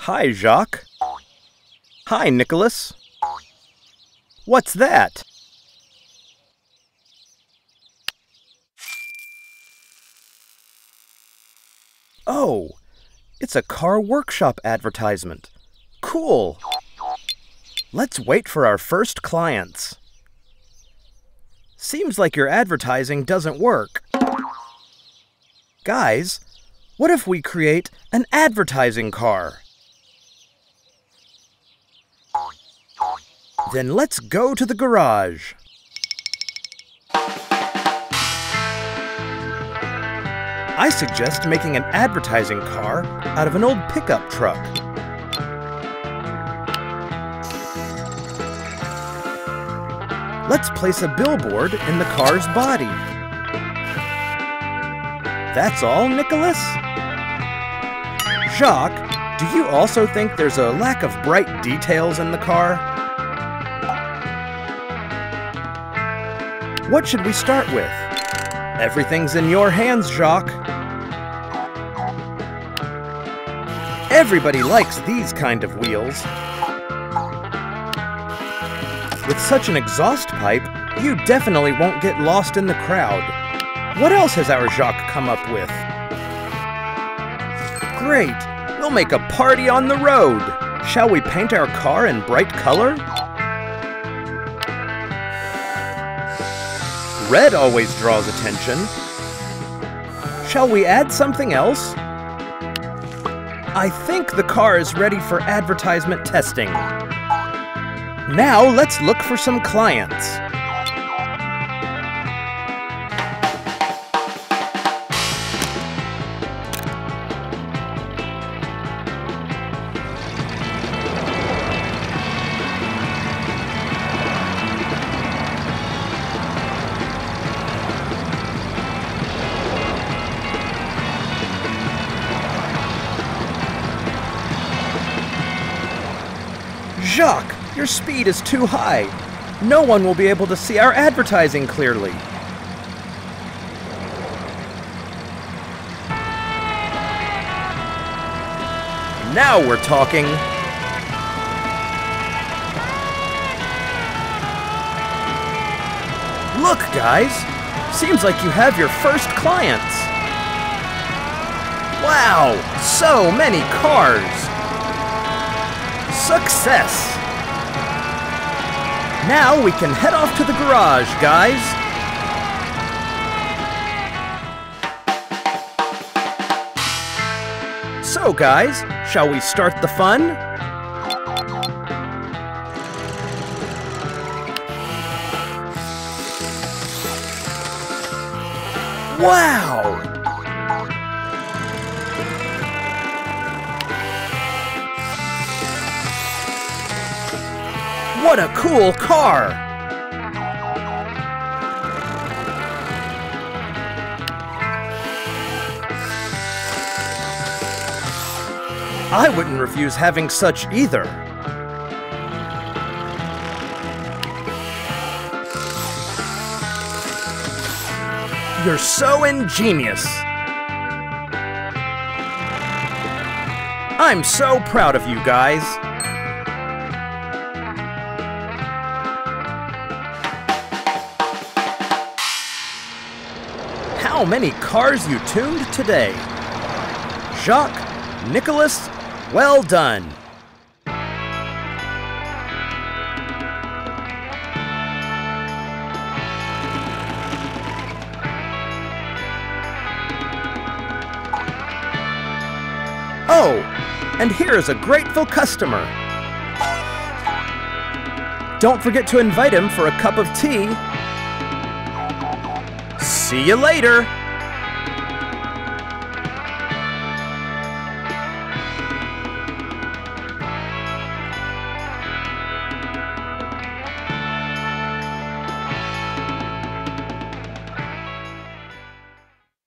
Hi, Jacques. Hi, Nicholas. What's that? Oh, it's a car workshop advertisement. Cool. Let's wait for our first clients. Seems like your advertising doesn't work. Guys, what if we create an advertising car? Then let's go to the garage. I suggest making an advertising car out of an old pickup truck. Let's place a billboard in the car's body. That's all, Nicholas? Jacques, do you also think there's a lack of bright details in the car? What should we start with? Everything's in your hands, Jacques. Everybody likes these kind of wheels. With such an exhaust pipe, you definitely won't get lost in the crowd. What else has our Jacques come up with? Great! We'll make a party on the road! Shall we paint our car in bright color? Red always draws attention. Shall we add something else? I think the car is ready for advertisement testing. Now let's look for some clients. Jacques, your speed is too high. No one will be able to see our advertising clearly. Now we're talking. Look, guys. Seems like you have your first clients. Wow, so many cars. Success! Now we can head off to the garage, guys. So, guys, shall we start the fun? Wow! What a cool car! I wouldn't refuse having such either. You're so ingenious. I'm so proud of you guys. How many cars you tuned today? Jacques, Nicholas, well done. Oh, and here is a grateful customer. Don't forget to invite him for a cup of tea. See you later!